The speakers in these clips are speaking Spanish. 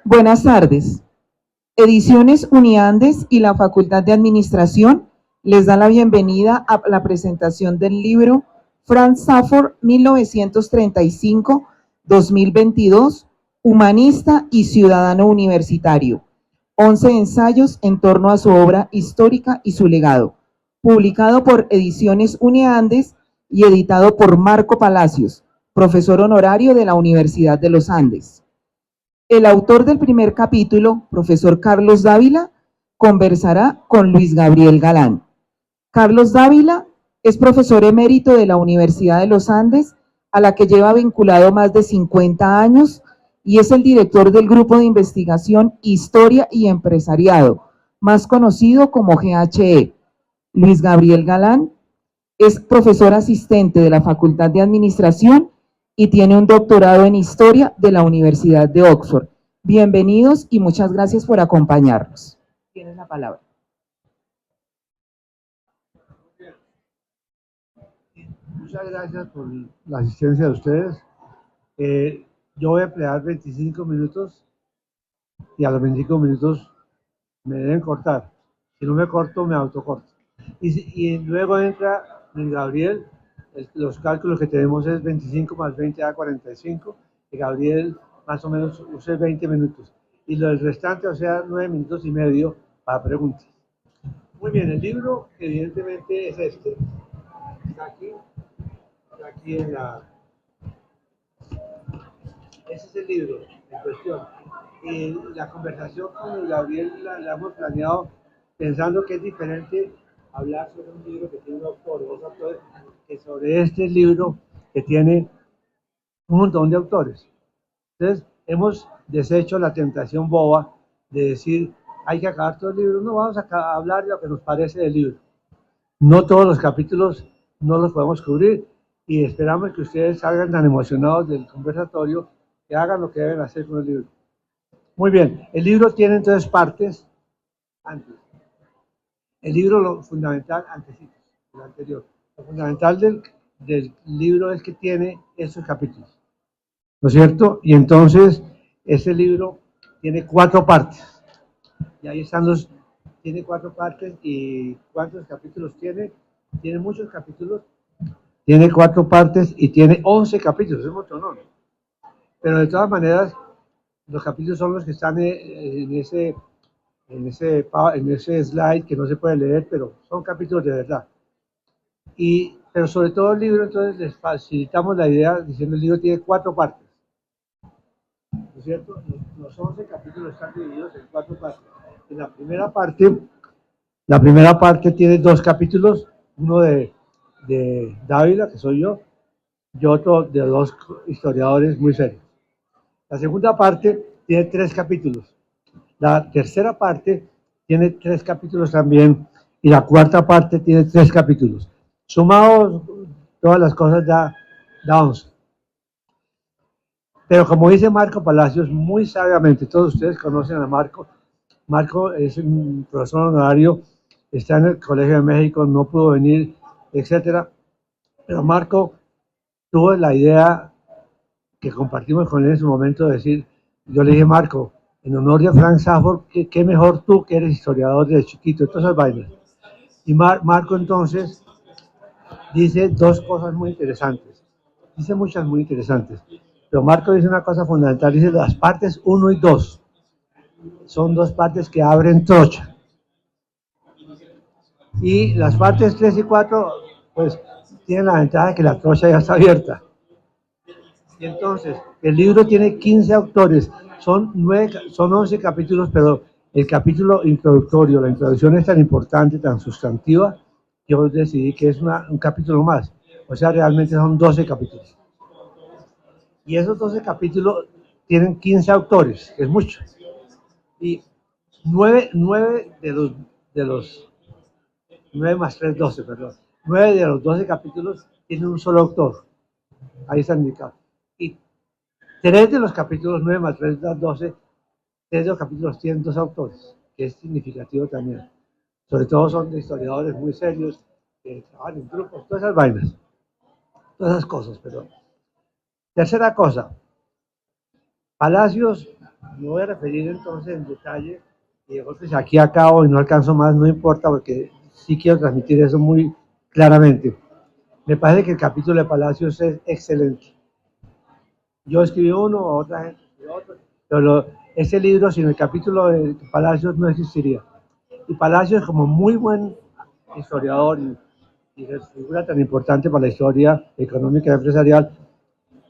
Buenas tardes. Ediciones Uniandes y la Facultad de Administración les dan la bienvenida a la presentación del libro Franz Safford 1935-2022, Humanista y Ciudadano Universitario. 11 ensayos en torno a su obra histórica y su legado, publicado por Ediciones Uniandes y editado por Marco Palacios, profesor honorario de la Universidad de los Andes. El autor del primer capítulo, profesor Carlos Dávila, conversará con Luis Gabriel Galán. Carlos Dávila es profesor emérito de la Universidad de los Andes, a la que lleva vinculado más de 50 años y es el director del Grupo de Investigación Historia y Empresariado, más conocido como GHE. Luis Gabriel Galán es profesor asistente de la Facultad de Administración y tiene un doctorado en Historia de la Universidad de Oxford. Bienvenidos y muchas gracias por acompañarnos. Tienes la palabra. Muchas gracias por la asistencia de ustedes. Yo voy a emplear 25 minutos y a los 25 minutos me deben cortar. Si no me corto, me autocorto. Y luego entra Luis Gabriel. Los cálculos que tenemos es 25 más 20 da 45. Y Gabriel más o menos use 20 minutos. Y lo del restante, o sea, 9 minutos y medio para preguntas. Muy bien, el libro evidentemente es este. Está aquí en la... Ese es el libro en cuestión. Y la conversación con Gabriel la hemos planeado pensando que es diferente hablar sobre un libro que tiene un autor o dos autores que sobre este libro que tiene un montón de autores. Entonces, hemos deshecho la tentación boba de decir, hay que acabar todo el libro. No, vamos a hablar de lo que nos parece del libro. No todos los capítulos no los podemos cubrir y esperamos que ustedes salgan tan emocionados del conversatorio que hagan lo que deben hacer con el libro. Muy bien, el libro tiene entonces partes antes. El libro, lo fundamental, antes, el anterior. Lo fundamental del libro es que tiene esos capítulos, ¿no es cierto? Y entonces, ese libro tiene 4 partes. Y ahí están tiene 4 partes. ¿Y cuántos capítulos tiene? Tiene muchos capítulos. Tiene 4 partes y tiene 11 capítulos, es mucho, ¿no? Pero de todas maneras, los capítulos son los que están en ese slide que no se puede leer, pero son capítulos de verdad. Pero sobre todo el libro, entonces les facilitamos la idea diciendo el libro tiene 4 partes. ¿No es cierto? Los 11 capítulos están divididos en 4 partes. En la primera parte tiene 2 capítulos, uno de Dávila, que soy yo, y otro de 2 historiadores muy serios. La segunda parte tiene 3 capítulos. La tercera parte tiene 3 capítulos también. Y la cuarta parte tiene 3 capítulos. Sumados, todas las cosas da 11. Pero como dice Marco Palacios, muy sabiamente, todos ustedes conocen a Marco. Marco es un profesor honorario, está en el Colegio de México, no pudo venir, etc. Pero Marco tuvo la idea que compartimos con él en su momento de decir, yo le dije, Marco, en honor de Frank Safford, ¿qué mejor tú que eres historiador desde chiquito, todas esas vainas. Y Marco entonces dice 2 cosas muy interesantes, dice muchas muy interesantes, pero Marco dice una cosa fundamental, dice las partes 1 y 2, son 2 partes que abren trocha. Y las partes 3 y 4, pues, tienen la ventaja de que la trocha ya está abierta. Y entonces, el libro tiene 15 autores, son 11 capítulos, pero el capítulo introductorio, la introducción es tan importante, tan sustantiva, que yo decidí que es un capítulo más. O sea, realmente son 12 capítulos. Y esos 12 capítulos tienen 15 autores, que es mucho. Y 9 de los 9 más 3, 12, perdón. 9 de los 12 capítulos tienen un solo autor. Ahí está indicado. Y 3 de los capítulos, 9 más 3 da 12, 3 de los capítulos tienen 2 autores, que es significativo también. Sobre todo son de historiadores muy serios, que trabajan en grupos, todas esas vainas, todas esas cosas, perdón. Tercera cosa, Palacios Me voy a referir entonces en detalle, y pues aquí acabo y no alcanzo más, no importa, porque sí quiero transmitir eso muy claramente. Me parece que el capítulo de Palacios es excelente. Yo escribí uno, otra gente escribió otro, pero ese libro sin el capítulo de Palacios no existiría. Y Palacios, como muy buen historiador y figura tan importante para la historia económica y empresarial,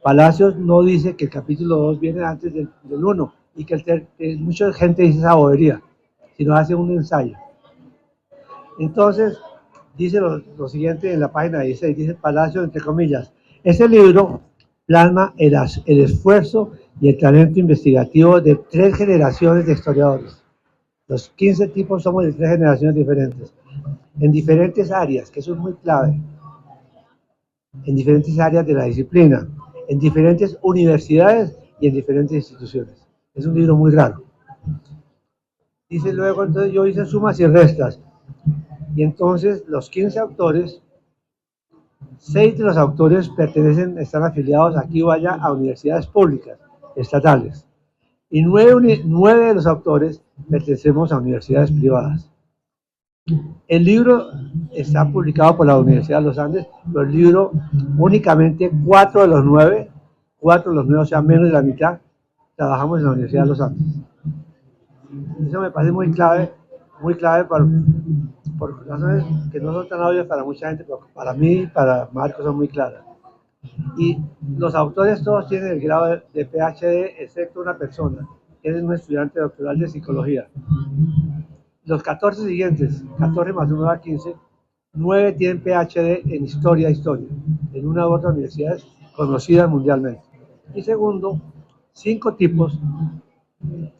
Palacios no dice que el capítulo 2 viene antes del 1 y que mucha gente dice esa bobería, sino hace un ensayo. Entonces, dice lo siguiente en la página 16, dice Palacio, entre comillas, ese libro plasma el esfuerzo y el talento investigativo de 3 generaciones de historiadores. Los 15 tipos somos de 3 generaciones diferentes, en diferentes áreas, que eso es muy clave, en diferentes áreas de la disciplina, en diferentes universidades y en diferentes instituciones. Es un libro muy raro. Dice luego, entonces yo hice sumas y restas, y entonces los 15 autores, 6 de los autores están afiliados aquí o allá a universidades públicas, estatales, y 9 de los autores pertenecemos a universidades privadas. El libro está publicado por la Universidad de los Andes, pero el libro únicamente 4 de los 9, o sea, menos de la mitad, trabajamos en la Universidad de los Andes. Eso me parece muy clave por razones que no son tan obvias para mucha gente, pero para mí y para Marcos son muy claras. Y los autores todos tienen el grado de PhD, excepto una persona, que es un estudiante doctoral de psicología. Los 14 siguientes, 14 más 1 da 15, 9 tienen PhD en historia, en una u otra universidad conocida mundialmente. Y segundo, 5 tipos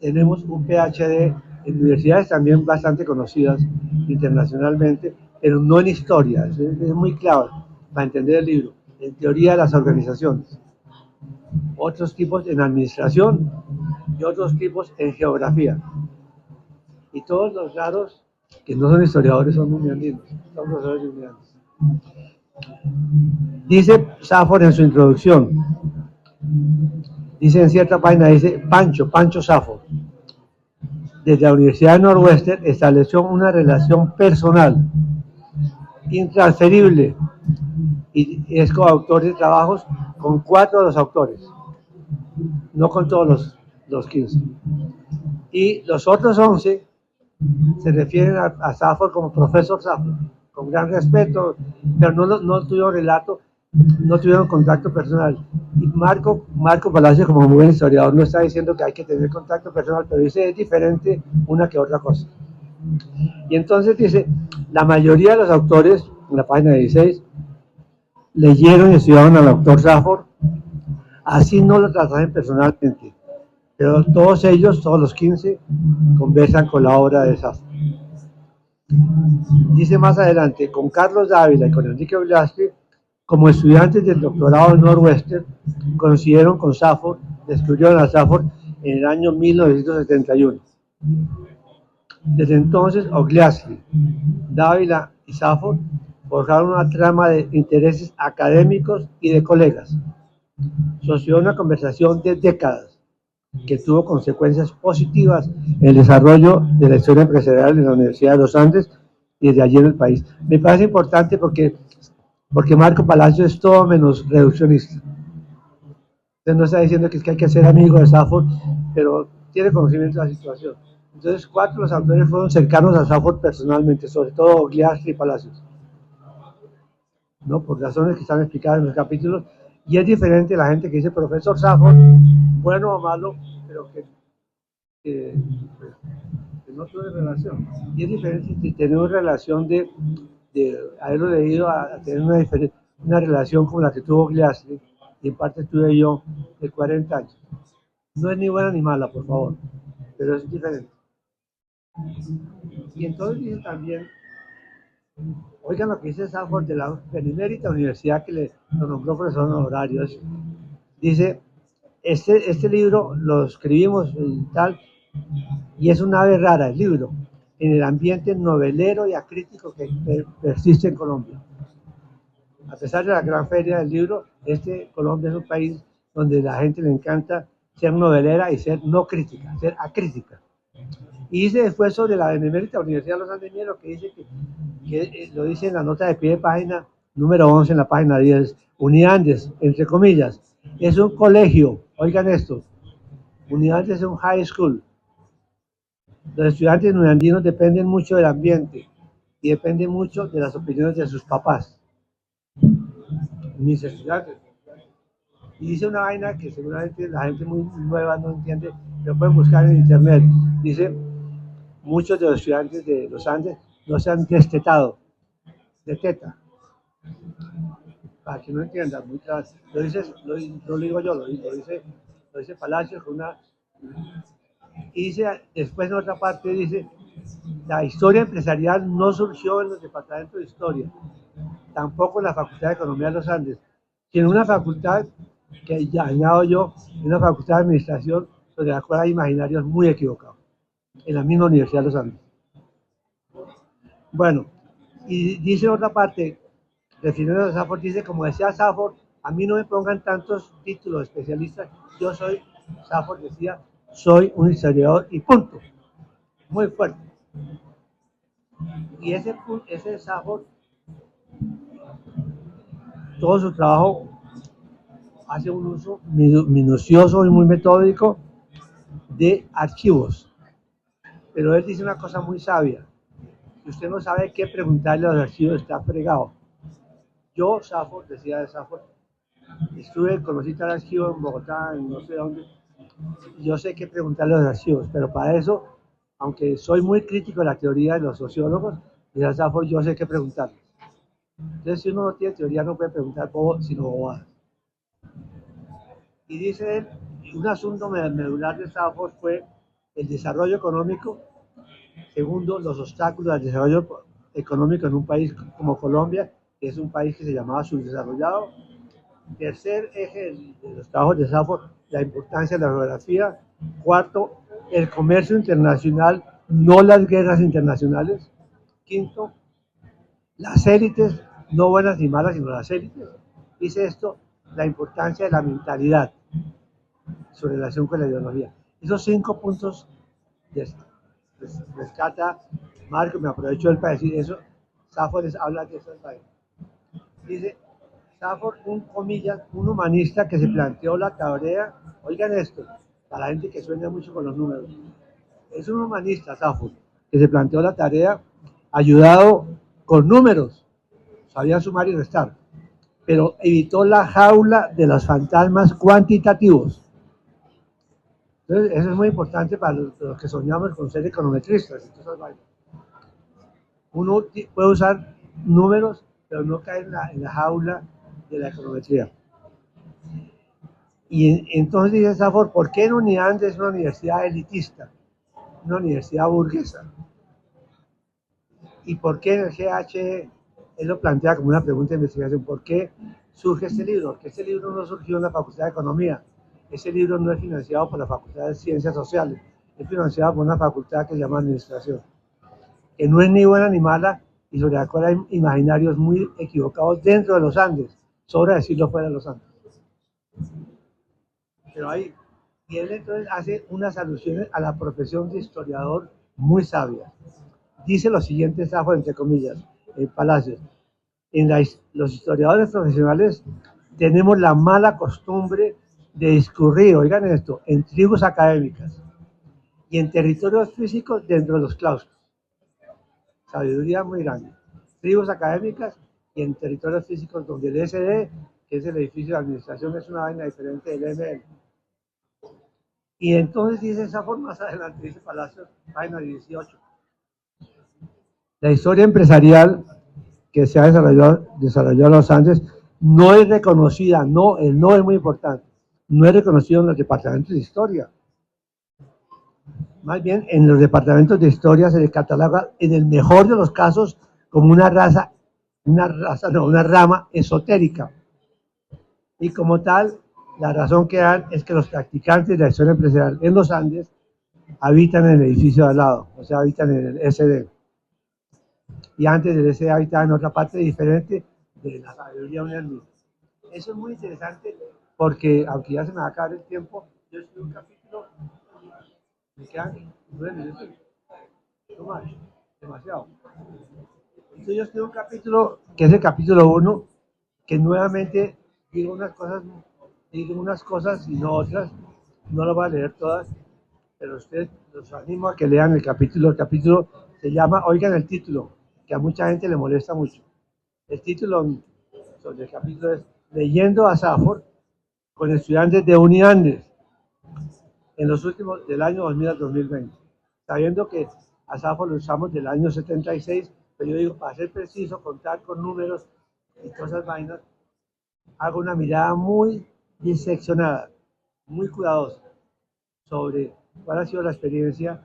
tenemos un PhD en universidades también bastante conocidas internacionalmente, pero no en historia. Es muy clave para entender el libro, en teoría de las organizaciones. Otros tipos en administración y otros tipos en geografía. Y todos los raros que no son historiadores son muy andinos, son profesores de unidades. Dice Safford en su introducción, dice en cierta página, dice Pancho Safford, desde la Universidad de Northwestern estableció una relación personal, intransferible, y es coautor de trabajos con 4 de los autores, no con todos los 15. Y los otros 11 se refieren a Safford como profesor Safford, con gran respeto, pero no tuvieron relato, no tuvieron contacto personal. Y Marco Palacio, como buen historiador, no está diciendo que hay que tener contacto personal, pero dice es diferente una que otra cosa. Y entonces dice, la mayoría de los autores, en la página 16, leyeron y estudiaron al autor Safford, así no lo trataron personalmente, pero todos ellos, todos los 15, conversan con la obra de Safford. Dice más adelante, con Carlos Dávila y con Enrique Ogliastri, como estudiantes del doctorado en Northwestern, coincidieron con Safford, descubrieron a Safford en el año 1971. Desde entonces, Ogliastri, Dávila y Safford forjaron una trama de intereses académicos y de colegas. Soció una conversación de décadas que tuvo consecuencias positivas en el desarrollo de la historia empresarial en la Universidad de los Andes y desde allí en el país. Me parece importante porque Marco Palacio es todo menos reduccionista. Usted no está diciendo que hay que ser amigo de Safford, pero tiene conocimiento de la situación. Entonces, 4 de los autores fueron cercanos a Safford personalmente, sobre todo Ogliastri y Palacios, ¿no? Por razones que están explicadas en los capítulos. Y es diferente la gente que dice profesor Safford, bueno o malo, pero que no tuve relación. Y es diferente tener una relación de haberlo leído a tener una relación como la que tuvo Ogliastri, y en parte tuve yo de 40 años. No es ni buena ni mala, por favor, pero es diferente. Y entonces dice también, oigan lo que dice Safford de la benemérita universidad que lo nombró profesor honorario. Dice, este libro lo escribimos y tal, y es una ave rara el libro, en el ambiente novelero y acrítico que persiste en Colombia. A pesar de la gran feria del libro, Colombia es un país donde la gente le encanta ser novelera y ser no crítica, ser acrítica. Y dice después sobre la Benemérita Universidad de los Andes, lo que dice que lo dice en la nota de pie de página número 11 en la página 10, Uniandes, entre comillas, es un colegio, oigan esto, Uniandes es un high school. Los estudiantes uniandinos dependen mucho del ambiente y dependen mucho de las opiniones de sus papás. Mis estudiantes. Y dice una vaina que seguramente la gente muy nueva no entiende, pero pueden buscar en internet. Dice, muchos de los estudiantes de los Andes no se han destetado, de teta, para que no entiendan, muy claro. No lo digo yo, lo dice Palacios con una... Y dice, después en otra parte dice, la historia empresarial no surgió en los departamentos de historia, tampoco en la Facultad de Economía de los Andes, sino en una facultad que ya añado yo, una facultad de administración sobre la cual hay imaginarios muy equivocados, en la misma Universidad de los Andes. Bueno, y dice otra parte, refiriéndose a Safford, dice, como decía Safford, a mí no me pongan tantos títulos de especialista, yo soy, Safford decía, soy un historiador y punto. Muy fuerte. Y ese Safford, todo su trabajo hace un uso minucioso y muy metódico de archivos. Pero él dice una cosa muy sabia. Si usted no sabe qué preguntarle a los archivos, está fregado. Yo, Safford, decía de Safford, conocí tal archivo en Bogotá, en no sé dónde, yo sé qué preguntarle a los archivos, pero para eso, aunque soy muy crítico de la teoría de los sociólogos, decía Safford, yo sé qué preguntarles. Entonces, si uno no tiene teoría, no puede preguntar sino bobadas. Y dice él, un asunto medular de Safford fue el desarrollo económico. Segundo, los obstáculos al desarrollo económico en un país como Colombia, que es un país que se llamaba subdesarrollado. Tercer eje de los trabajos de Safford, la importancia de la geografía. Cuarto, el comercio internacional, no las guerras internacionales. Quinto, las élites, no buenas ni malas, sino las élites. Dice esto, la importancia de la mentalidad, su relación con la ideología. Esos 5 puntos rescata Marco, me aprovecho él para decir eso. Safford habla de eso. Dice, Safford, un humanista que se planteó la tarea, oigan esto, para la gente que sueña mucho con los números, es un humanista, Safford, que se planteó la tarea ayudado con números, sabía sumar y restar, pero evitó la jaula de los fantasmas cuantitativos. Entonces, eso es muy importante para los que soñamos con ser econometristas. Uno puede usar números, pero no caer en la jaula de la econometría. Y entonces dice Safford, ¿por qué en Uniandes es una universidad elitista, una universidad burguesa? ¿Y por qué en el GH, él lo plantea como una pregunta de investigación, ¿por qué surge este libro? Porque este libro no surgió en la Facultad de Economía, ese libro no es financiado por la Facultad de Ciencias Sociales, es financiado por una facultad que se llama Administración, que no es ni buena ni mala y sobre la cual hay imaginarios muy equivocados dentro de los Andes, sobra decirlo fuera de los Andes. Pero ahí, y él entonces hace unas alusiones a la profesión de historiador muy sabia. Dice lo siguiente, Safford, entre comillas, en Palacios. Los historiadores profesionales tenemos la mala costumbre de discurrir, oigan esto, en tribus académicas y en territorios físicos dentro de los claustros. Sabiduría muy grande. Tribus académicas y en territorios físicos donde el SD, que es el edificio de administración, es una vaina diferente del ML. Y entonces dice esa forma más adelante, dice Palacios, página 18. La historia empresarial que se ha desarrollado en los Andes no es reconocida, el no es muy importante, no es reconocido en los departamentos de historia. Más bien, en los departamentos de historia se le cataloga, en el mejor de los casos, como una rama esotérica. Y como tal, la razón que dan es que los practicantes de la historia empresarial en los Andes habitan en el edificio de al lado, o sea, habitan en el SD. Y antes del SD habitaban en otra parte diferente de la sabiduría universal. Eso es muy interesante porque, aunque ya se me va a acabar el tiempo, yo escribo un capítulo, me quedan 9 minutos, no más, demasiado. Entonces yo escribo un capítulo, que es el capítulo 1, que nuevamente digo unas cosas y no otras, no lo voy a leer todas, pero ustedes los animo a que lean el capítulo se llama, oigan el título, que a mucha gente le molesta mucho. El título sobre el capítulo es Leyendo a Safford con estudiantes de Uniandes en los últimos del año 2000 al 2020. Sabiendo que a Safford lo usamos del año 76, pero yo digo, para ser preciso, contar con números y todas esas vainas, hago una mirada muy diseccionada, muy cuidadosa sobre cuál ha sido la experiencia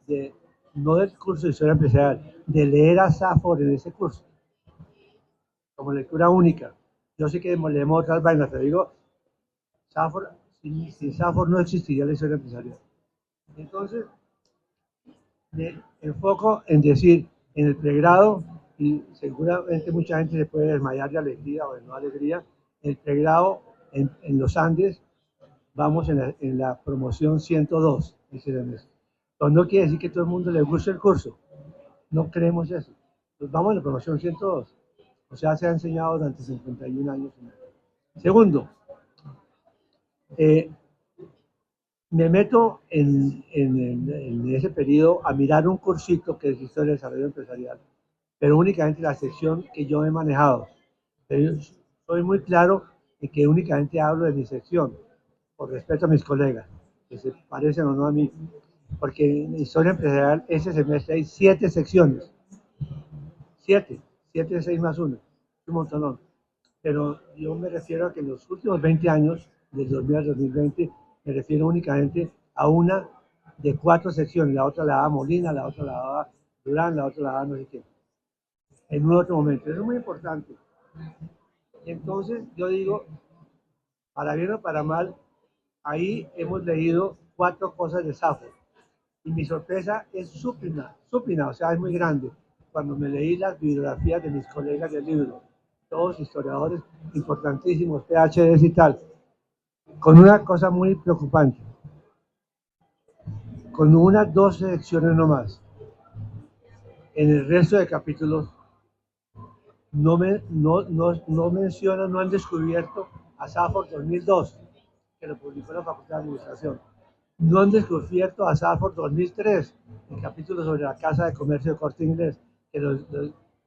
de, no del curso de historia empresarial, de leer a Safford en ese curso, como lectura única. Yo sé que leemos otras vainas, pero digo, Safford, sin Safford no existiría la historia empresarial. Entonces, me enfoco en decir, en el pregrado, y seguramente mucha gente se puede desmayar de alegría o de no alegría, el pregrado en los Andes, vamos en la promoción 102, dice el mes. Entonces no quiere decir que a todo el mundo le guste el curso, no creemos eso. Entonces vamos en la promoción 102, o sea, se ha enseñado durante 51 años. Segundo, me meto en ese periodo a mirar un cursito que es Historia del Desarrollo Empresarial, pero únicamente la sección que yo he manejado. Pero soy muy claro en que únicamente hablo de mi sección, por respeto a mis colegas, que se parecen o no a mí, porque en Historia Empresarial ese semestre hay 7 secciones, 7, 7 de 6 más 1, un montón. Pero yo me refiero a que en los últimos 20 años, del 2000 al 2020, me refiero únicamente a una de 4 secciones, la otra la daba Molina, la otra la daba Durán, la otra la daba no sé qué, en un otro momento. Eso es muy importante. Entonces yo digo, para bien o para mal, ahí hemos leído 4 cosas de Safford. Y mi sorpresa es súpina, o sea, es muy grande. Cuando me leí las bibliografías de mis colegas del libro, todos historiadores importantísimos, PhDs y tal, con una cosa muy preocupante, con unas 12 secciones nomás. En el resto de capítulos no mencionan, no han descubierto a Safford 2002, que lo publicó la Facultad de Administración. No han descubierto a Safford 2003, el capítulo sobre la Casa de Comercio de Corte Inglés, que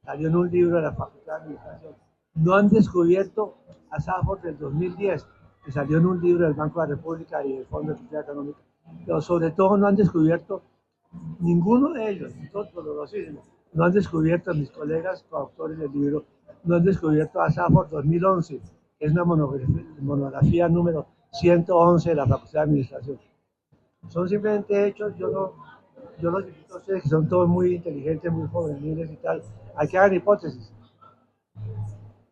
salió en un libro de la Facultad de Administración. No han descubierto a Safford del 2010, que salió en un libro del Banco de la República y del Fondo de Cultura Económica. Pero sobre todo no han descubierto ninguno de ellos, todos dolorosísimos, no han descubierto a mis colegas coautores del libro, no han descubierto a Safford 2011, que es una monografía número 111 de la Facultad de Administración. Son simplemente hechos, yo los invito a ustedes que son todos muy inteligentes, muy juveniles y tal, hay que hagan hipótesis.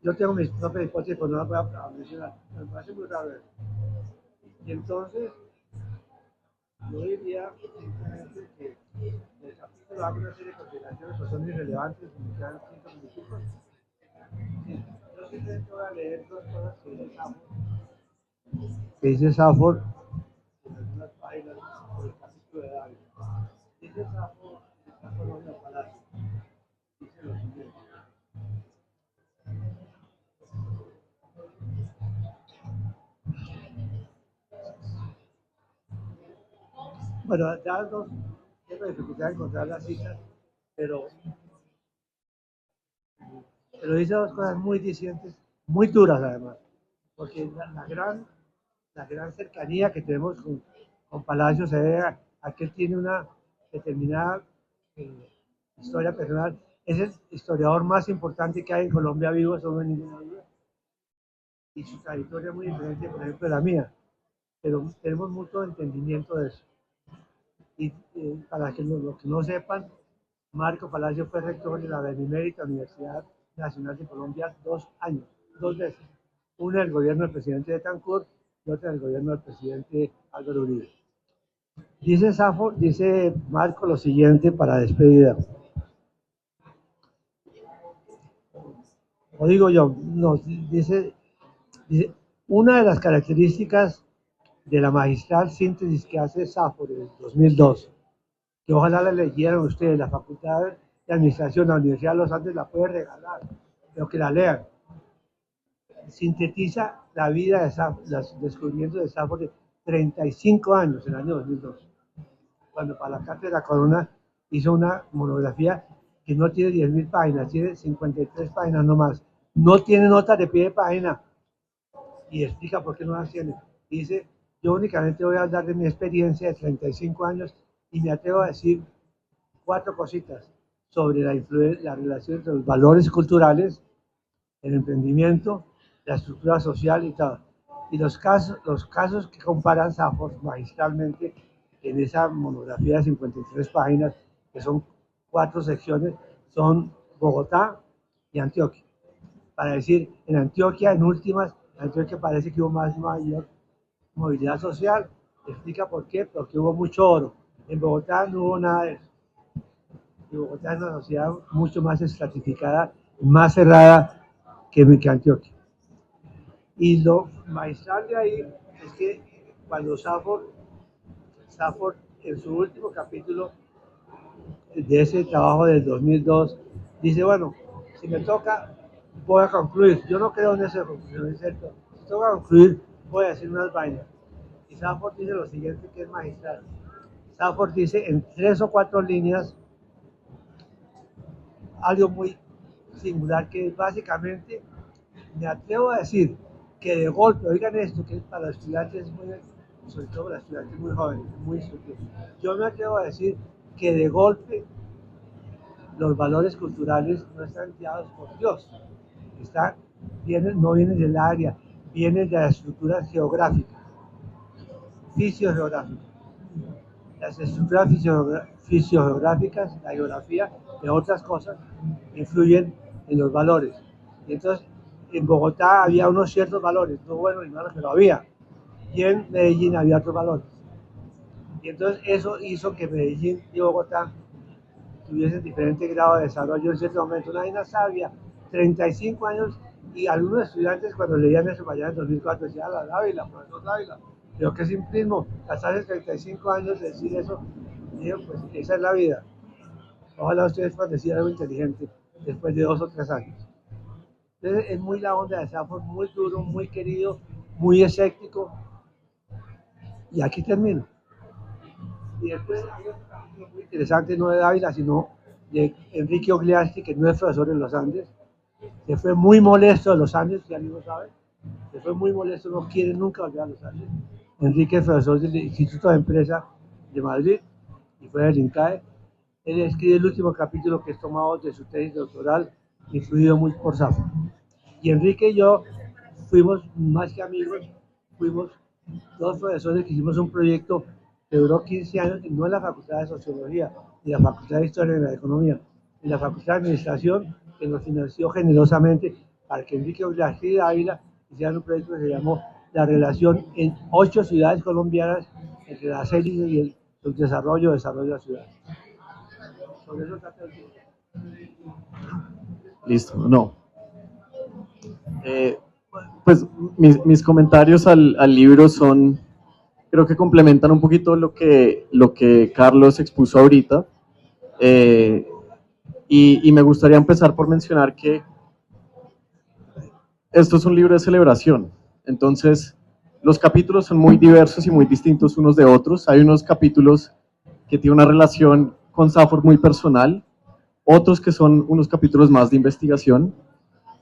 Yo tengo mis propias hipótesis, pero no las voy a mencionar, me parece muy raro eso. Y entonces, yo diría simplemente que el capítulo hago una serie de consideraciones que son irrelevantes, me quedan 5 minutos. Sí, yo simplemente voy a leer 2 cosas que dice Safford en algunas páginas del capítulo de David. Dice Safford, esta colonia palacio, dice lo siguiente. Bueno, ya dos, tengo dificultad de encontrar las citas, pero, pero dice 2 cosas muy discientes, muy duras además, porque la gran cercanía que tenemos con Palacio se debe a que él tiene una determinada eh, historia personal. Es el historiador más importante que hay en Colombia vivo, eso no hay ninguna duda. Y su trayectoria es muy diferente, por ejemplo, de la mía, pero tenemos mucho entendimiento de eso. Y para que los que no sepan, Marco Palacio fue rector de la Benemérita Universidad Nacional de Colombia 2 años, 2 veces. Una del gobierno del presidente Betancourt y otra del gobierno del presidente Álvaro Uribe. Dice Marco lo siguiente para despedida. O digo yo, no, dice, una de las características de la magistral síntesis que hace Sáforo en el 2002, que ojalá la leyeran ustedes, la Facultad de Administración de la Universidad de los Andes la puede regalar, pero que la lean. Sintetiza la vida de Sáforo, los descubrimientos de Sáforo de 35 años, en el año 2002, cuando para la Cátedra Corona hizo una monografía que no tiene 10.000 páginas, tiene 53 páginas nomás, no tiene notas de pie de página, y explica por qué no las tiene. Dice, yo únicamente voy a hablar de mi experiencia de 35 años y me atrevo a decir 4 cositas sobre la relación entre los valores culturales, el emprendimiento, la estructura social y todo. Y los casos que comparan Sáforo magistralmente en esa monografía de 53 páginas, que son 4 secciones, son Bogotá y Antioquia. Para decir, en Antioquia, en últimas, Antioquia parece que hubo mayor movilidad social. Explica por qué, porque hubo mucho oro. En Bogotá no hubo nada de eso. Y Bogotá es una sociedad mucho más estratificada, más cerrada que Antioquia. Y lo magistral de ahí es que cuando Sáforo en su último capítulo de ese trabajo del 2002, dice, bueno, si me toca, voy a concluir. Yo no creo en esa conclusión, es cierto. Si toca concluir, voy a decir unas vainas. Y Sáforo dice lo siguiente, que es magistral. Sáforo dice en 3 o 4 líneas algo muy singular, que es básicamente, me atrevo a decir que de golpe, oigan esto, que para los estudiantes, sobre todo para los estudiantes muy jóvenes, muy instructivos, yo me atrevo a decir que de golpe los valores culturales no están guiados por Dios, no vienen del área, vienen de la estructura geográfica, fisiogeográfica. Las estructuras fisiogeográficas, la geografía y otras cosas influyen en los valores. Y entonces, en Bogotá había unos ciertos valores, no buenos ni malos, pero había. Y en Medellín había otros valores. Y entonces eso hizo que Medellín y Bogotá tuviesen diferente grado de desarrollo en cierto momento. Una vaina sabia, 35 años, y algunos estudiantes cuando leían eso allá en 2004 decían, la Dávila, profesor Dávila, pero qué simplismo, pasarse 35 años de decir eso. Y digo, pues esa es la vida. Ojalá ustedes puedan decir algo inteligente después de 2 o 3 años. Entonces es muy la onda de Sáforo, muy duro, muy querido, muy escéptico. Y aquí termino. Y después hay otro capítulo muy interesante, no de Dávila, sino de Enrique Ogliaschi, que no es profesor en los Andes. Se fue muy molesto de los Andes, ya mismo sabe. Se fue muy molesto, no quiere nunca volver a los Andes. Enrique es profesor del Instituto de Empresa de Madrid y fue del INCAE. Él escribe el último capítulo que es tomado de su tesis doctoral, influido muy por Sáforo. Y Enrique y yo fuimos más que amigos, fuimos 2 profesores que hicimos un proyecto que duró 15 años, no en la Facultad de Sociología, ni la Facultad de Historia ni la Economía, en la Facultad de Administración, que nos financió generosamente para que Enrique Ogliaschi y Ávila hicieran un proyecto que se llamó La relación en 8 ciudades colombianas entre las élites y el subdesarrollo o desarrollo de las ciudades. Sobre eso trata el libro. Listo, no. Pues mis comentarios al libro son, creo que complementan un poquito lo que Carlos expuso ahorita. Y me gustaría empezar por mencionar que esto es un libro de celebración. Entonces, los capítulos son muy diversos y muy distintos unos de otros. Hay unos capítulos que tienen una relación con Sáforo muy personal, otros que son unos capítulos más de investigación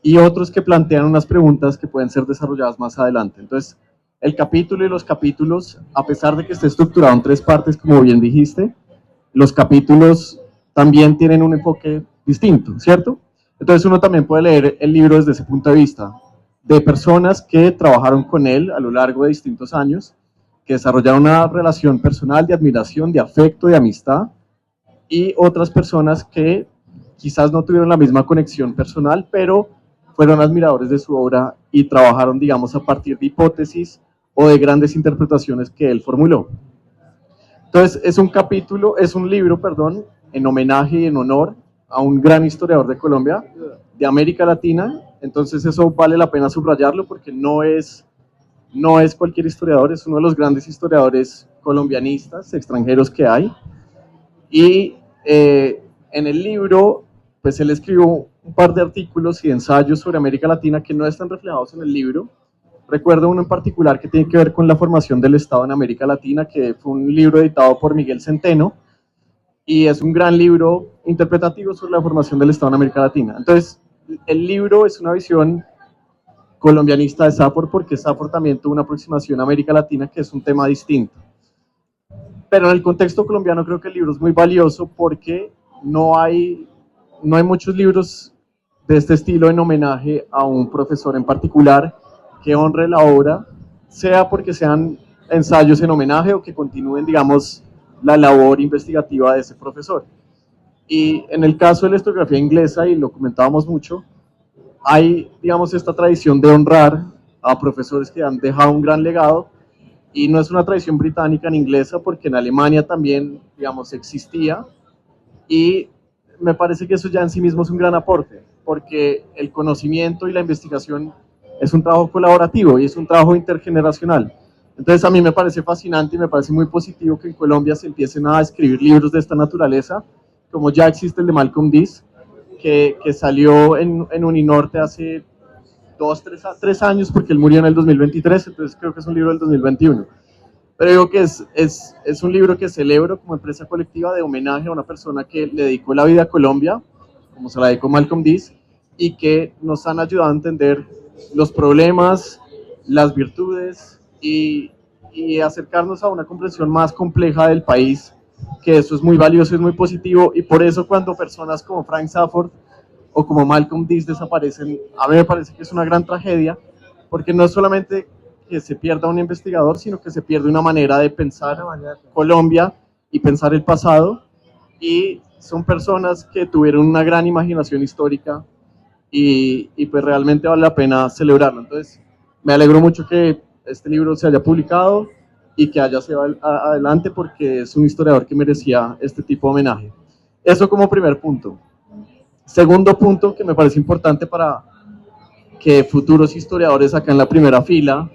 y otros que plantean unas preguntas que pueden ser desarrolladas más adelante. Entonces, el capítulo y los capítulos, a pesar de que esté estructurado en 3 partes, como bien dijiste, los capítulos también tienen un enfoque distinto, ¿cierto? Entonces uno también puede leer el libro desde ese punto de vista, de personas que trabajaron con él a lo largo de distintos años, que desarrollaron una relación personal de admiración, de afecto, de amistad, y otras personas que quizás no tuvieron la misma conexión personal, pero fueron admiradores de su obra y trabajaron, digamos, a partir de hipótesis o de grandes interpretaciones que él formuló. Entonces, es un libro, perdón, en homenaje y en honor a un gran historiador de Colombia, de América Latina. Entonces, eso vale la pena subrayarlo porque no es no es cualquier historiador, es uno de los grandes historiadores colombianistas extranjeros que hay. Y en el libro, pues él escribió un par de artículos y ensayos sobre América Latina que no están reflejados en el libro. Recuerdo uno en particular que tiene que ver con la formación del Estado en América Latina, que fue un libro editado por Miguel Centeno, y es un gran libro interpretativo sobre la formación del Estado en América Latina. Entonces, el libro es una visión colombianista de Safford, porque Safford también tuvo una aproximación a América Latina, que es un tema distinto. Pero en el contexto colombiano creo que el libro es muy valioso porque no hay muchos libros de este estilo en homenaje a un profesor en particular que honre la obra, sea porque sean ensayos en homenaje o que continúen, digamos, la labor investigativa de ese profesor. Y en el caso de la historiografía inglesa, y lo comentábamos mucho, hay, digamos, esta tradición de honrar a profesores que han dejado un gran legado, y no es una tradición británica ni inglesa, porque en Alemania también, digamos, existía, y me parece que eso ya en sí mismo es un gran aporte, porque el conocimiento y la investigación es un trabajo colaborativo y es un trabajo intergeneracional. Entonces a mí me parece fascinante y me parece muy positivo que en Colombia se empiecen a escribir libros de esta naturaleza, como ya existe el de Malcolm Dees, que salió en Uninorte hace 3 años, porque él murió en el 2023, entonces creo que es un libro del 2021. Pero digo que es un libro que celebro como empresa colectiva de homenaje a una persona que le dedicó la vida a Colombia, como se la dedicó Malcolm Dees, y que nos han ayudado a entender los problemas, las virtudes y acercarnos a una comprensión más compleja del país, que eso es muy valioso, es muy positivo, y por eso cuando personas como Frank Safford o como Malcolm Dees desaparecen, a mí me parece que es una gran tragedia, porque no es solamente que se pierda un investigador, sino que se pierde una manera de pensar Colombia y pensar el pasado, y son personas que tuvieron una gran imaginación histórica y pues realmente vale la pena celebrarlo. Entonces me alegro mucho que este libro se haya publicado y que haya sido adelante, porque es un historiador que merecía este tipo de homenaje. Eso como primer punto. Segundo punto que me parece importante para que futuros historiadores acá en la primera fila,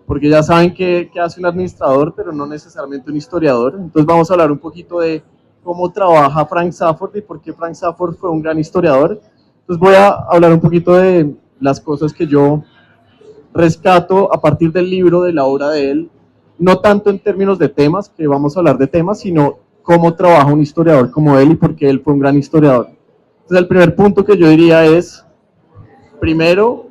porque ya saben que hace un administrador, pero no necesariamente un historiador. Entonces vamos a hablar un poquito de cómo trabaja Frank Safford y por qué Frank Safford fue un gran historiador. Entonces voy a hablar un poquito de las cosas que yo rescato a partir del libro, de la obra de él, no tanto en términos de temas, que vamos a hablar de temas, sino cómo trabaja un historiador como él y por qué él fue un gran historiador. Entonces el primer punto que yo diría es, primero,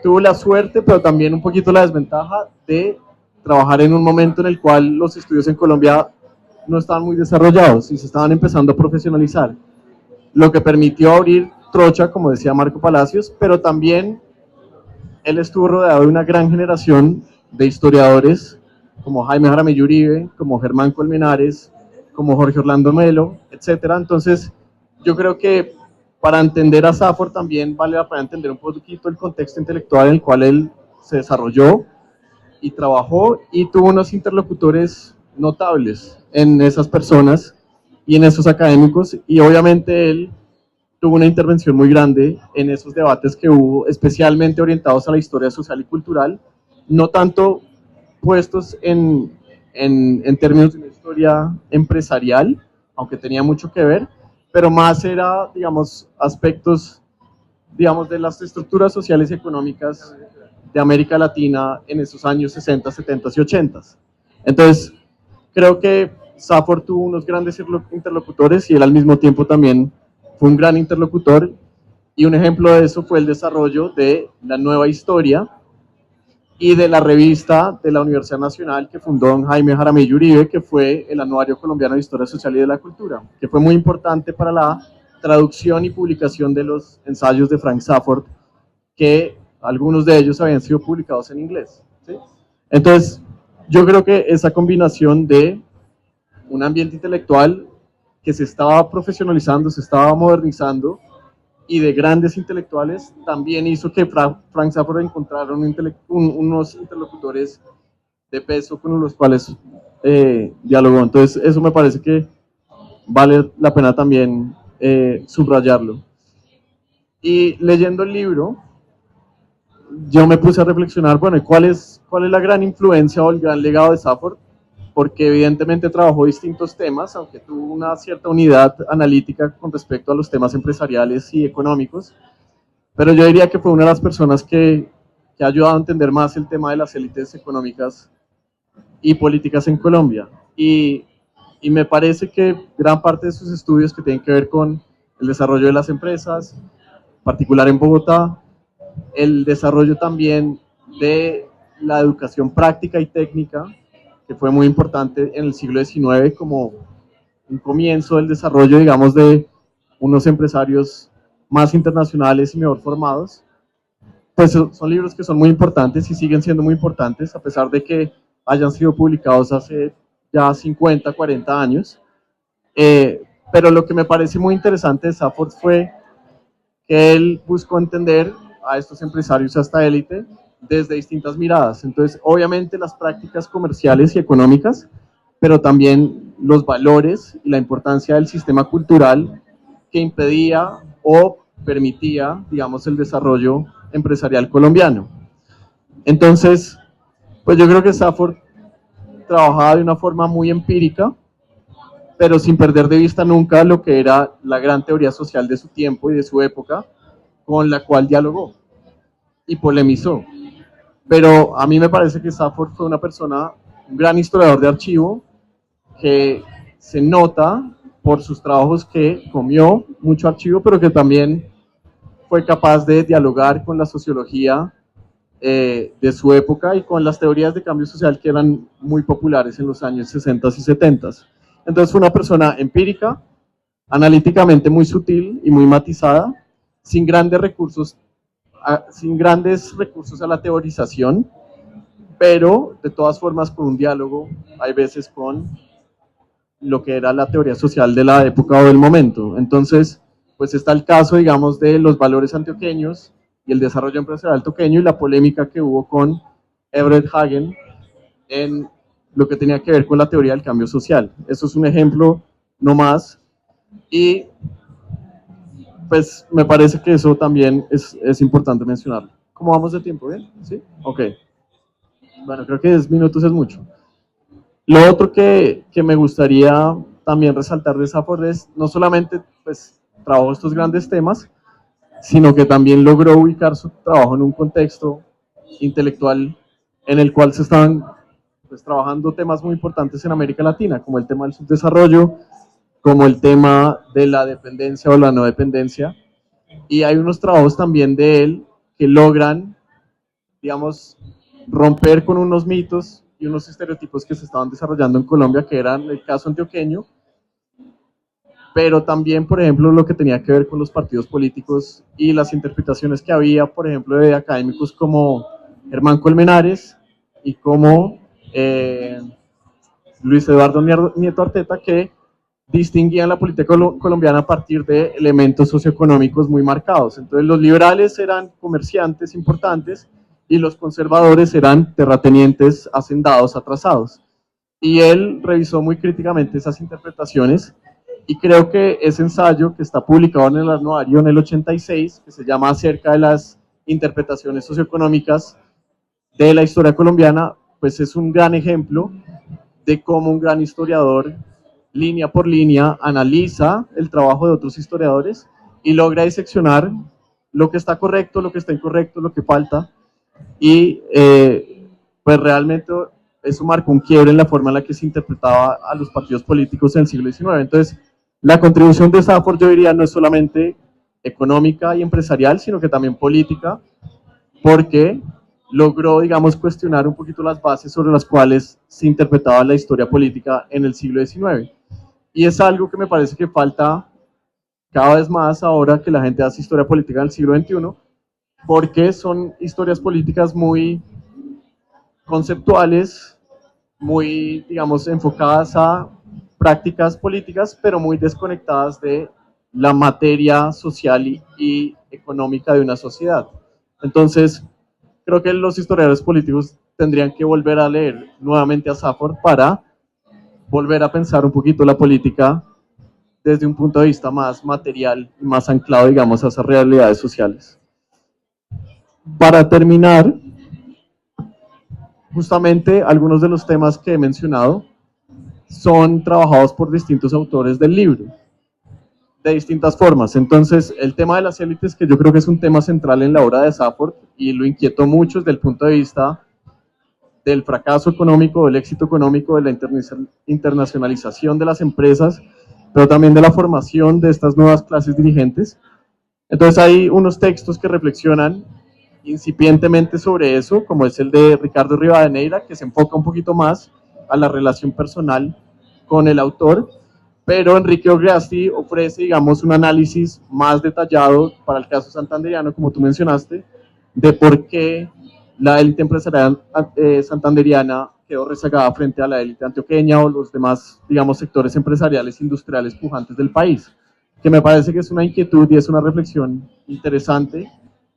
tuvo la suerte, pero también un poquito la desventaja de trabajar en un momento en el cual los estudios en Colombia no estaban muy desarrollados y se estaban empezando a profesionalizar, lo que permitió abrir trocha, como decía Marco Palacios, pero también él estuvo rodeado de una gran generación de historiadores como Jaime Jaramillo Uribe, como Germán Colmenares, como Jorge Orlando Melo, etcétera. Entonces, yo creo que para entender a Safford también vale la pena entender un poquito el contexto intelectual en el cual él se desarrolló y trabajó, y tuvo unos interlocutores notables en esas personas y en esos académicos, y obviamente él tuvo una intervención muy grande en esos debates que hubo, especialmente orientados a la historia social y cultural, no tanto puestos en términos de una historia empresarial, aunque tenía mucho que ver, pero más era, digamos, aspectos, digamos, de las estructuras sociales y económicas de América Latina en esos años 60, 70 y 80. Entonces, creo que Safford tuvo unos grandes interlocutores y él al mismo tiempo también fue un gran interlocutor, y un ejemplo de eso fue el desarrollo de la Nueva Historia y de la revista de la Universidad Nacional que fundó don Jaime Jaramillo Uribe, que fue el Anuario Colombiano de Historia Social y de la Cultura, que fue muy importante para la traducción y publicación de los ensayos de Frank Safford, que algunos de ellos habían sido publicados en inglés, ¿sí? Entonces, yo creo que esa combinación de un ambiente intelectual que se estaba profesionalizando, se estaba modernizando, y de grandes intelectuales, también hizo que Frank Safford encontrara unos interlocutores de peso con los cuales dialogó. Entonces, eso me parece que vale la pena también subrayarlo. Y leyendo el libro, yo me puse a reflexionar, bueno, ¿y cuál es la gran influencia o el gran legado de Safford? Porque evidentemente trabajó distintos temas, aunque tuvo una cierta unidad analítica con respecto a los temas empresariales y económicos, pero yo diría que fue una de las personas que ha ayudado a entender más el tema de las élites económicas y políticas en Colombia. Y me parece que gran parte de sus estudios que tienen que ver con el desarrollo de las empresas, en particular en Bogotá, el desarrollo también de la educación práctica y técnica, que fue muy importante en el siglo XIX como un comienzo del desarrollo, digamos, de unos empresarios más internacionales y mejor formados, pues son libros que son muy importantes y siguen siendo muy importantes, a pesar de que hayan sido publicados hace ya 50, 40 años. Pero lo que me parece muy interesante de Safford fue que él buscó entender a estos empresarios hasta élite desde distintas miradas. Entonces, obviamente las prácticas comerciales y económicas, pero también los valores y la importancia del sistema cultural que impedía o permitía, digamos, el desarrollo empresarial colombiano. Entonces, pues yo creo que Safford trabajaba de una forma muy empírica, pero sin perder de vista nunca lo que era la gran teoría social de su tiempo y de su época, con la cual dialogó y polemizó. Pero a mí me parece que Safford fue una persona, un gran historiador de archivo, que se nota por sus trabajos que comió mucho archivo, pero que también fue capaz de dialogar con la sociología de su época y con las teorías de cambio social que eran muy populares en los años 60 y 70. Entonces fue una persona empírica, analíticamente muy sutil y muy matizada, sin grandes recursos a la teorización, pero de todas formas con un diálogo, hay veces con lo que era la teoría social de la época o del momento. Entonces, pues está el caso, digamos, de los valores antioqueños y el desarrollo empresarial antioqueño y la polémica que hubo con Everett Hagen en lo que tenía que ver con la teoría del cambio social. Eso es un ejemplo no más. Y pues me parece que eso también es importante mencionarlo. ¿Cómo vamos de tiempo? ¿Bien? ¿Sí? Ok. Bueno, creo que 10 minutos es mucho. Lo otro que me gustaría también resaltar de Safford es no solamente pues, trabajó estos grandes temas, sino que también logró ubicar su trabajo en un contexto intelectual en el cual se estaban pues, trabajando temas muy importantes en América Latina, como el tema del subdesarrollo, como el tema de la dependencia o la no dependencia. Y hay unos trabajos también de él que logran, digamos, romper con unos mitos y unos estereotipos que se estaban desarrollando en Colombia, que eran el caso antioqueño, pero también, por ejemplo, lo que tenía que ver con los partidos políticos y las interpretaciones que había, por ejemplo, de académicos como Germán Colmenares y como Luis Eduardo Nieto Arteta, que distinguían la política colombiana a partir de elementos socioeconómicos muy marcados. Entonces los liberales eran comerciantes importantes y los conservadores eran terratenientes, hacendados, atrasados. Y él revisó muy críticamente esas interpretaciones y creo que ese ensayo que está publicado en el anuario en el 86, que se llama Acerca de las interpretaciones socioeconómicas de la historia colombiana, pues es un gran ejemplo de cómo un gran historiador, línea por línea, analiza el trabajo de otros historiadores y logra diseccionar lo que está correcto, lo que está incorrecto, lo que falta, y pues realmente eso marcó un quiebre en la forma en la que se interpretaba a los partidos políticos en el siglo XIX. Entonces, la contribución de Safford, yo diría, no es solamente económica y empresarial, sino que también política, porque logró, digamos, cuestionar un poquito las bases sobre las cuales se interpretaba la historia política en el siglo XIX. Y es algo que me parece que falta cada vez más ahora que la gente hace historia política en el siglo XXI, porque son historias políticas muy conceptuales, muy, digamos, enfocadas a prácticas políticas, pero muy desconectadas de la materia social y económica de una sociedad. Entonces, creo que los historiadores políticos tendrían que volver a leer nuevamente a Safford para volver a pensar un poquito la política desde un punto de vista más material y más anclado, digamos, a esas realidades sociales. Para terminar, justamente algunos de los temas que he mencionado son trabajados por distintos autores del libro, de distintas formas. Entonces, el tema de las élites, que yo creo que es un tema central en la obra de Safford, y lo inquietó mucho desde el punto de vista del fracaso económico, del éxito económico, de la internacionalización de las empresas, pero también de la formación de estas nuevas clases dirigentes. Entonces hay unos textos que reflexionan incipientemente sobre eso, como es el de Ricardo Rivadeneira, que se enfoca un poquito más a la relación personal con el autor, pero Enrique Ogliasti ofrece, digamos, un análisis más detallado para el caso santanderiano, como tú mencionaste, de por qué la élite empresarial santanderiana quedó rezagada frente a la élite antioqueña o los demás, digamos, sectores empresariales industriales pujantes del país, que me parece que es una inquietud y es una reflexión interesante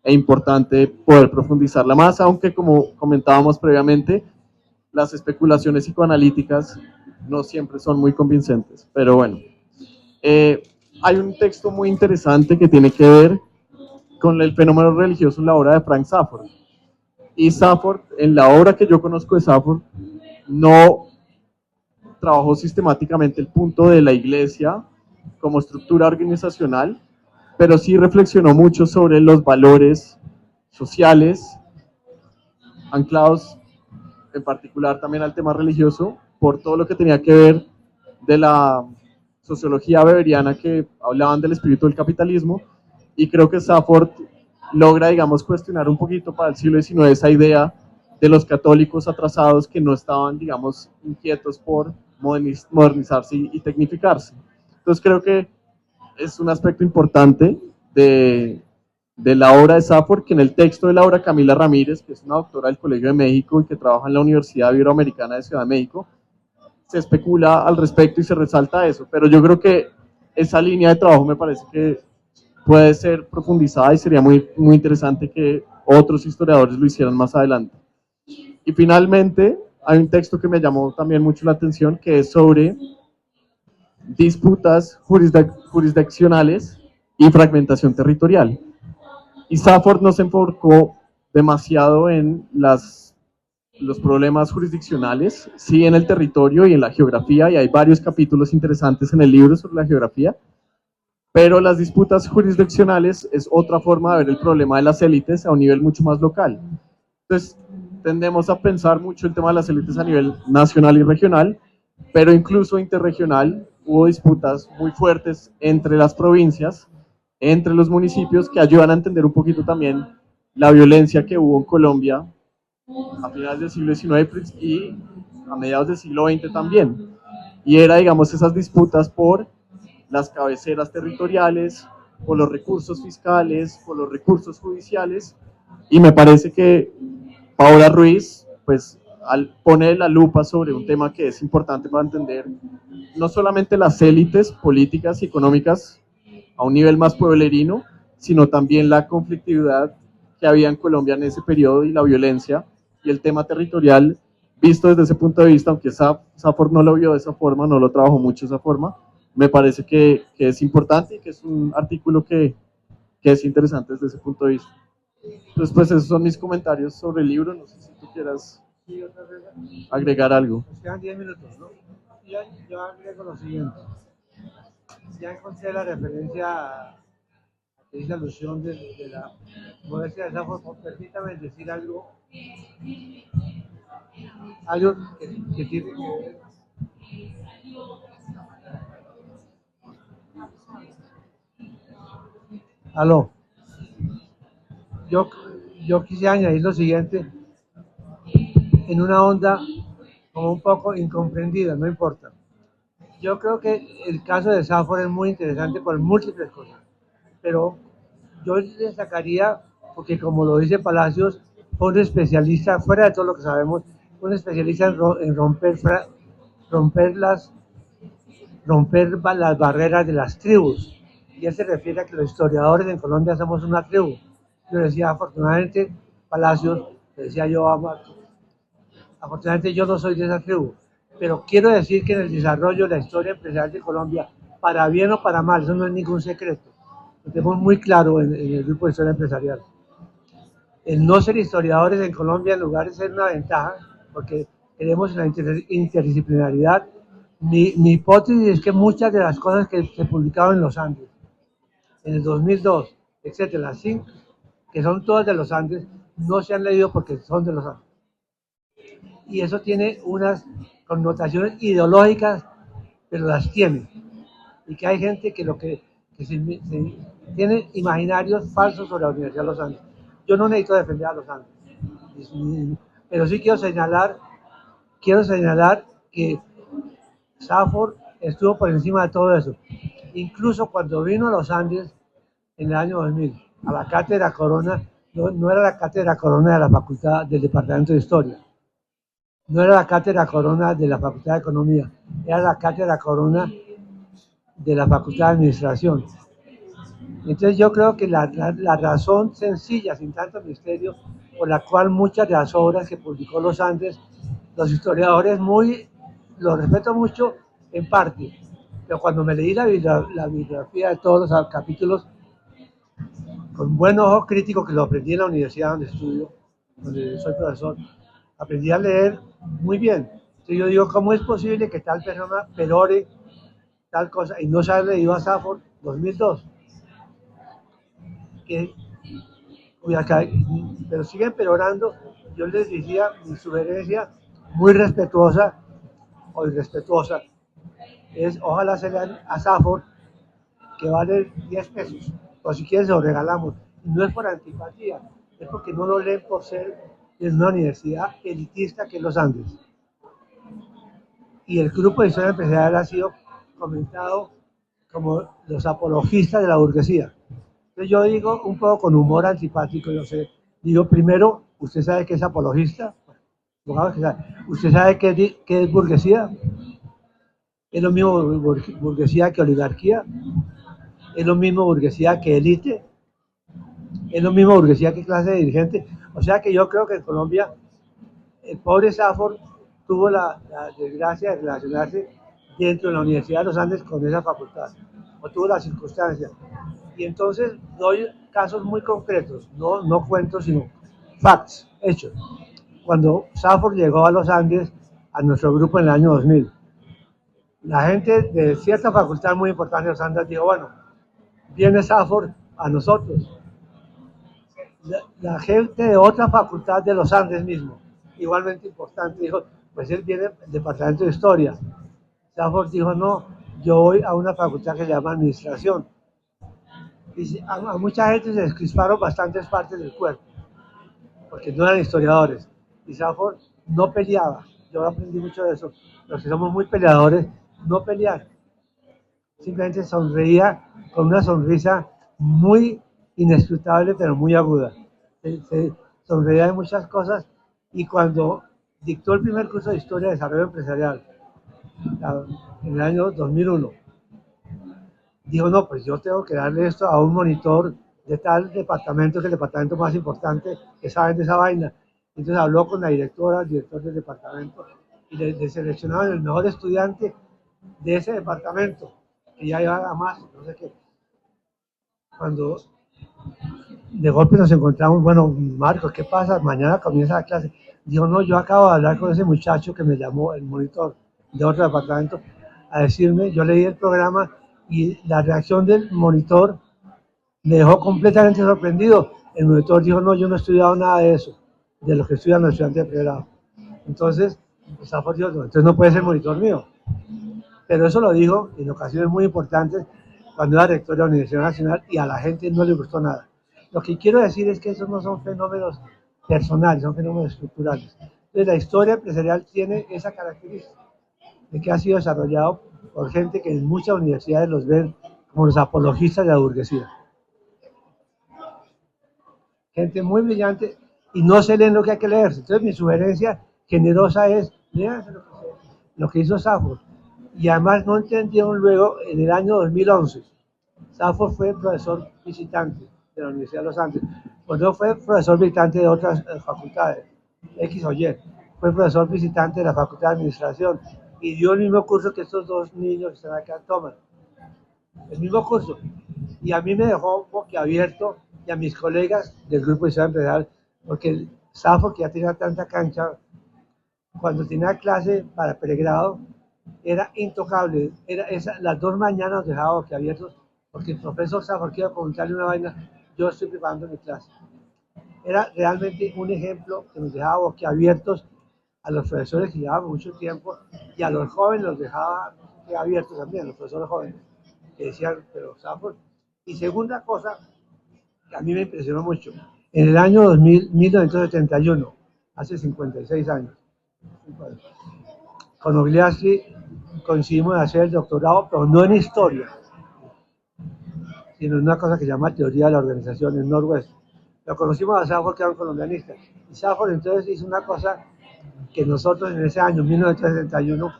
e importante poder profundizarla más, aunque como comentábamos previamente, las especulaciones psicoanalíticas no siempre son muy convincentes, pero bueno. Hay un texto muy interesante que tiene que ver con el fenómeno religioso en la obra de Frank Safford. Y Safford, en la obra que yo conozco de Safford, no trabajó sistemáticamente el punto de la iglesia como estructura organizacional, pero sí reflexionó mucho sobre los valores sociales anclados en particular también al tema religioso, por todo lo que tenía que ver de la sociología weberiana que hablaban del espíritu del capitalismo, y creo que Safford logra, digamos, cuestionar un poquito para el siglo XIX esa idea de los católicos atrasados que no estaban, digamos, inquietos por modernizarse y tecnificarse. Entonces creo que es un aspecto importante de la obra de Safford, que en el texto de la obra Camila Ramírez, que es una doctora del Colegio de México y que trabaja en la Universidad Iberoamericana de Ciudad de México, se especula al respecto y se resalta eso, pero yo creo que esa línea de trabajo me parece que puede ser profundizada y sería muy, muy interesante que otros historiadores lo hicieran más adelante. Y finalmente, hay un texto que me llamó también mucho la atención, que es sobre disputas jurisdiccionales y fragmentación territorial. Y Safford no se enfocó demasiado en los problemas jurisdiccionales, sí en el territorio y en la geografía, y hay varios capítulos interesantes en el libro sobre la geografía, pero las disputas jurisdiccionales es otra forma de ver el problema de las élites a un nivel mucho más local. Entonces, tendemos a pensar mucho el tema de las élites a nivel nacional y regional, pero incluso interregional hubo disputas muy fuertes entre las provincias, entre los municipios, que ayudan a entender un poquito también la violencia que hubo en Colombia a finales del siglo XIX y a mediados del siglo XX también. Y era, digamos, esas disputas por las cabeceras territoriales, por los recursos fiscales, por los recursos judiciales, y me parece que Paola Ruiz, pues, al poner la lupa sobre un tema que es importante para entender no solamente las élites políticas y económicas a un nivel más pueblerino, sino también la conflictividad que había en Colombia en ese periodo y la violencia y el tema territorial visto desde ese punto de vista, aunque Safford no lo vio de esa forma, no lo trabajó mucho de esa forma, me parece que es importante y que es un artículo que es interesante desde ese punto de vista. Entonces, pues esos son mis comentarios sobre el libro, no sé si tú quieras agregar algo. Nos quedan 10 minutos, ¿no? Yo agrego lo siguiente. Ya encontré la referencia a que dice alusión de la modestia de Safford. Permítame decir algo que tiene que ver. Aló. Yo, yo quisiera añadir lo siguiente, en una onda como un poco incomprendida, no importa. Yo creo que el caso de Safford es muy interesante por múltiples cosas, pero yo destacaría, porque como lo dice Palacios, fue un especialista, fuera de todo lo que sabemos, fue un especialista en romper las barreras de las tribus. Y él se refiere a que los historiadores en Colombia somos una tribu. Yo decía, afortunadamente, Palacios, decía yo, afortunadamente yo no soy de esa tribu, pero quiero decir que en el desarrollo de la historia empresarial de Colombia, para bien o para mal, eso no es ningún secreto, lo tenemos muy claro en el grupo de historia empresarial. El no ser historiadores en Colombia en lugar de ser una ventaja, porque queremos la interdisciplinaridad. Mi hipótesis es que muchas de las cosas que se publicaron en los Andes, en el 2002, etcétera, las 5, que son todas de los Andes, no se han leído porque son de los Andes. Y eso tiene unas connotaciones ideológicas, pero las tiene. Y que hay gente que tiene imaginarios falsos sobre la Universidad de los Andes. Yo no necesito defender a los Andes, pero sí quiero señalar que Safford estuvo por encima de todo eso. Incluso cuando vino a los Andes en el año 2000, a la Cátedra Corona, no era la Cátedra Corona de la Facultad del Departamento de Historia, no era la Cátedra Corona de la Facultad de Economía, era la Cátedra Corona de la Facultad de Administración. Entonces yo creo que la razón sencilla, sin tanto misterio, por la cual muchas de las obras que publicó los Andes, los historiadores los respeto mucho en parte, pero cuando me leí la bibliografía de todos los capítulos, con buen ojo crítico, que lo aprendí en la universidad donde estudio, donde soy profesor, aprendí a leer muy bien. Entonces yo digo, ¿cómo es posible que tal persona perore tal cosa y no se haya leído a Safford 2002? Que, pero siguen perorando. Yo les diría mi sugerencia muy respetuosa o irrespetuosa es ojalá se lean a Safford, que vale 10 pesos, o si quieren se lo regalamos. Y no es por antipatía, es porque no lo leen por ser en una universidad elitista que es los Andes. Y el grupo de historia empresarial ha sido comentado como los apologistas de la burguesía. Entonces yo digo, un poco con humor antipático, yo sé, digo, primero, ¿usted sabe qué es apologista? ¿Usted sabe qué es burguesía? ¿Es lo mismo burguesía que oligarquía? ¿Es lo mismo burguesía que élite? ¿Es lo mismo burguesía que clase dirigente? O sea que yo creo que en Colombia el pobre Safford tuvo la desgracia de relacionarse dentro de la Universidad de los Andes con esa facultad, o tuvo las circunstancias. Y entonces doy casos muy concretos, no cuentos, sino facts, hechos. Cuando Safford llegó a los Andes, a nuestro grupo en el año 2000, la gente de cierta facultad muy importante de los Andes dijo, bueno, viene Safford a nosotros. La gente de otra facultad de los Andes mismo, igualmente importante, dijo, pues él viene del departamento de historia. Safford dijo, no, yo voy a una facultad que se llama administración. Y a mucha gente se les crisparon bastantes partes del cuerpo, porque no eran historiadores. Y Safford no peleaba. Yo aprendí mucho de eso. Los que somos muy peleadores, no pelear. Simplemente sonreía con una sonrisa muy inescrutable, pero muy aguda. Se sonreía de muchas cosas y cuando dictó el primer curso de Historia de Desarrollo Empresarial, en el año 2001, dijo, no, pues yo tengo que darle esto a un monitor de tal departamento, que es el departamento más importante, que saben de esa vaina. Entonces habló con la directora, el director del departamento, y le seleccionaron el mejor estudiante de ese departamento, que ya iba a más, no sé qué. Cuando de golpe nos encontramos, bueno, Marcos, ¿qué pasa? Mañana comienza la clase. Dijo, no, yo acabo de hablar con ese muchacho que me llamó, el monitor de otro departamento, a decirme, yo leí el programa y la reacción del monitor me dejó completamente sorprendido. El monitor dijo, no, yo no he estudiado nada de eso, de lo que estudian los estudiantes de pregrado. Entonces, Safford dijo, no, entonces no puede ser monitor mío. Pero eso lo dijo en ocasiones muy importantes cuando era rector de la Universidad Nacional y a la gente no le gustó nada. Lo que quiero decir es que esos no son fenómenos personales, son fenómenos estructurales. Entonces la historia empresarial tiene esa característica de que ha sido desarrollado por gente que en muchas universidades los ven como los apologistas de la burguesía. Gente muy brillante y no se leen lo que hay que leerse. Entonces mi sugerencia generosa es, léanse lo que hizo Safford. Y además no entendieron luego, en el año 2011, Safford fue profesor visitante de la Universidad de los Andes. Cuando fue profesor visitante de otras facultades, X o Y, fue profesor visitante de la Facultad de Administración y dio el mismo curso que estos dos niños que están acá toman. El mismo curso. Y a mí me dejó boquiabierto y a mis colegas del grupo de historia empresarial porque Safo, que ya tenía tanta cancha, cuando tenía clase para pregrado, era intocable. Las 2 mañanas nos dejaba boquiabiertos, porque el profesor Safo que iba a contarle una vaina, yo estoy preparando mi clase. Era realmente un ejemplo que nos dejaba boquiabiertos a los profesores que llevaban mucho tiempo y a los jóvenes los dejaba abiertos también, los profesores jóvenes, que decían, pero Safo. Y segunda cosa, que a mí me impresionó mucho, en el año 1971, hace 56 años, con Ogliaschi coincidimos en hacer el doctorado, pero no en historia, sino en una cosa que se llama teoría de la organización en Northwest. Lo conocimos a Safford, que era un colombianista, y Safford entonces hizo una cosa que nosotros en ese año, 1971,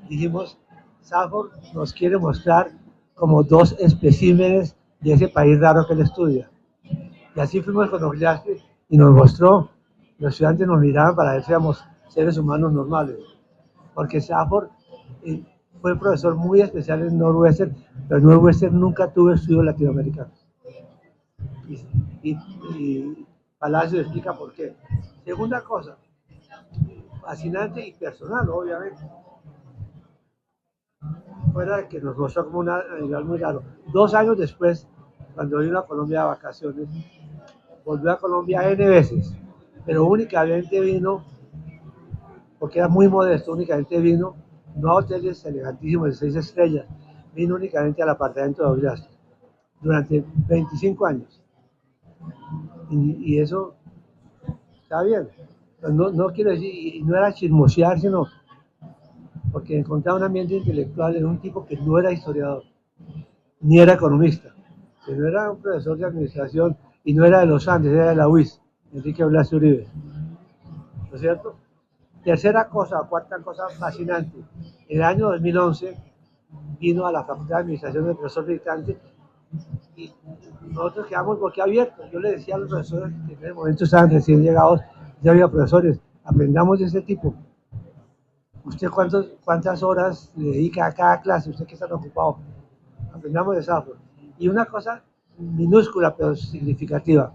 dijimos, Safford nos quiere mostrar como 2 especímenes de ese país raro que él estudia. Y así fuimos con Ogliaschi y nos mostró, los estudiantes nos miraban para ver si éramos seres humanos normales, porque Safford fue profesor muy especial en Northwestern, pero en Northwestern nunca tuvo estudios latinoamericanos. Y Palacio explica por qué. Segunda cosa, fascinante y personal, obviamente, fuera de que nos mostró como un animal muy raro. 2 años después, cuando vino a Colombia de vacaciones, volvió a Colombia N veces, pero únicamente vino, porque era muy modesto, únicamente vino, no a hoteles elegantísimos de 6 estrellas, vino únicamente al apartamento de Ogliaschi, durante 25 años. Y eso está bien. No quiero decir, y no era chismosear, sino porque encontraba un ambiente intelectual en un tipo que no era historiador, ni era economista, que no era un profesor de administración y no era de los Andes, era de la UIS, Enrique Blasio Uribe. ¿No es cierto? Tercera cosa, cuarta cosa fascinante. En el año 2011 vino a la Facultad de Administración del profesor visitante y nosotros quedamos boquiabiertos. Yo le decía a los profesores que en ese momento estaban recién llegados, ya había profesores, aprendamos de ese tipo. ¿Usted cuántas horas le dedica a cada clase? ¿Usted que está ocupado? Aprendamos de Safford. Y una cosa minúscula pero significativa.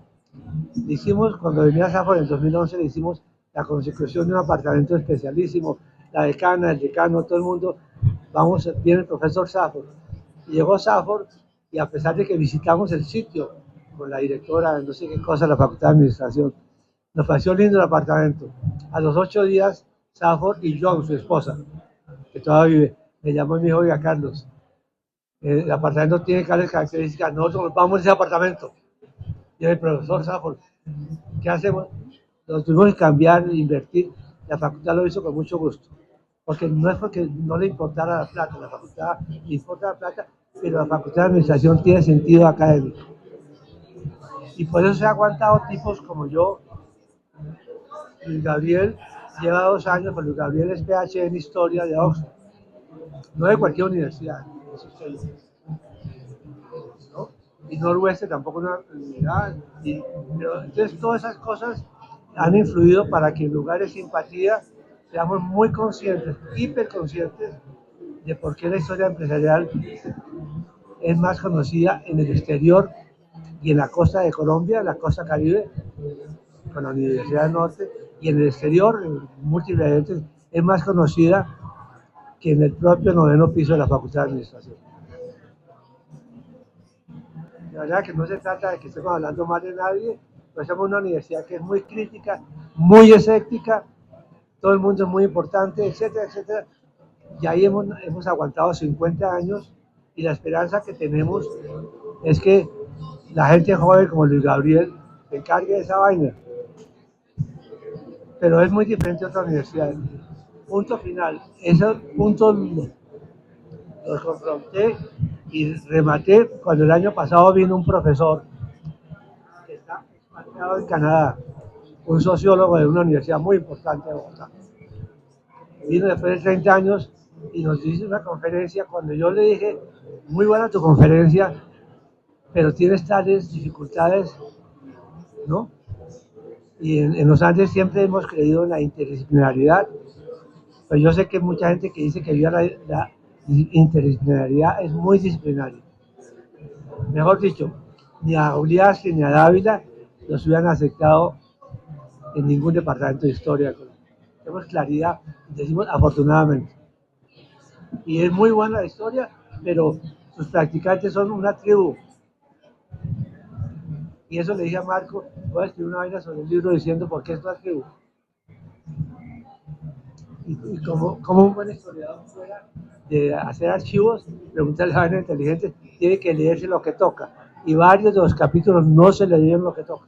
Le hicimos, cuando venía Safford en 2011, le hicimos la consecución de un apartamento especialísimo, la decana, el decano, todo el mundo. Viene el profesor Safford. Y llegó Safford y a pesar de que visitamos el sitio con la directora, no sé qué cosa, la Facultad de Administración, nos pareció lindo el apartamento. A los 8 días, Safford y John, su esposa, que todavía vive, me llamó y me dijo, oiga, Carlos, el apartamento tiene características, nosotros nos vamos a ese apartamento. Y el profesor Safford, ¿qué hacemos? Nos tuvimos que cambiar, invertir. La facultad lo hizo con mucho gusto. Porque no es porque no le importara la plata, la facultad le importa la plata, pero la facultad de administración tiene sentido académico. Y por eso se ha aguantado tipos como yo. Luis Gabriel lleva 2 años, pero Luis Gabriel es PhD en Historia de Oxford. No de cualquier universidad. ¿No? Y Northwestern tampoco una universidad. Pero entonces todas esas cosas han influido para que en lugares de simpatía seamos muy conscientes, hiperconscientes de por qué la historia empresarial es más conocida en el exterior y en la costa de Colombia, en la costa Caribe, con la Universidad del Norte, y en el exterior, en múltiples eventos, es más conocida que en el propio 9º piso de la Facultad de Administración. La verdad que no se trata de que estemos hablando mal de nadie, pero somos una universidad que es muy crítica, muy escéptica, todo el mundo es muy importante, etcétera, etcétera. Y ahí hemos aguantado 50 años y la esperanza que tenemos es que la gente joven como Luis Gabriel se encargue de esa vaina. Pero es muy diferente a otras universidades. Punto final. Esos puntos los confronté y rematé cuando el año pasado vino un profesor que está expatriado en Canadá, un sociólogo de una universidad muy importante de Bogotá. Vino después de 30 años y nos hizo una conferencia. Cuando yo le dije, muy buena tu conferencia, pero tienes tales dificultades, ¿no? Y en los Andes siempre hemos creído en la interdisciplinaridad, pero yo sé que mucha gente que dice que la interdisciplinaridad es muy disciplinaria. Mejor dicho, ni a Ogliaschi ni a Dávila los hubieran aceptado en ningún departamento de historia. Tenemos claridad, decimos afortunadamente. Y es muy buena la historia, pero sus practicantes son una tribu. Y eso le dije a Marco, voy a escribir una vaina sobre el libro diciendo por qué es una tribu. Y como un buen historiador fuera de hacer archivos, preguntarle a vaina inteligente, tiene que leerse lo que toca. Y varios de los capítulos no se leyeron lo que toca.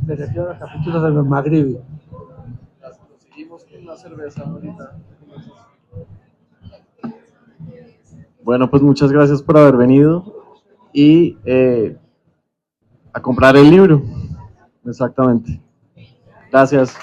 Me refiero a los capítulos de los Magribi. Seguimos con una cerveza ahorita. Bueno, pues muchas gracias por haber venido y a comprar el libro. Exactamente. Gracias.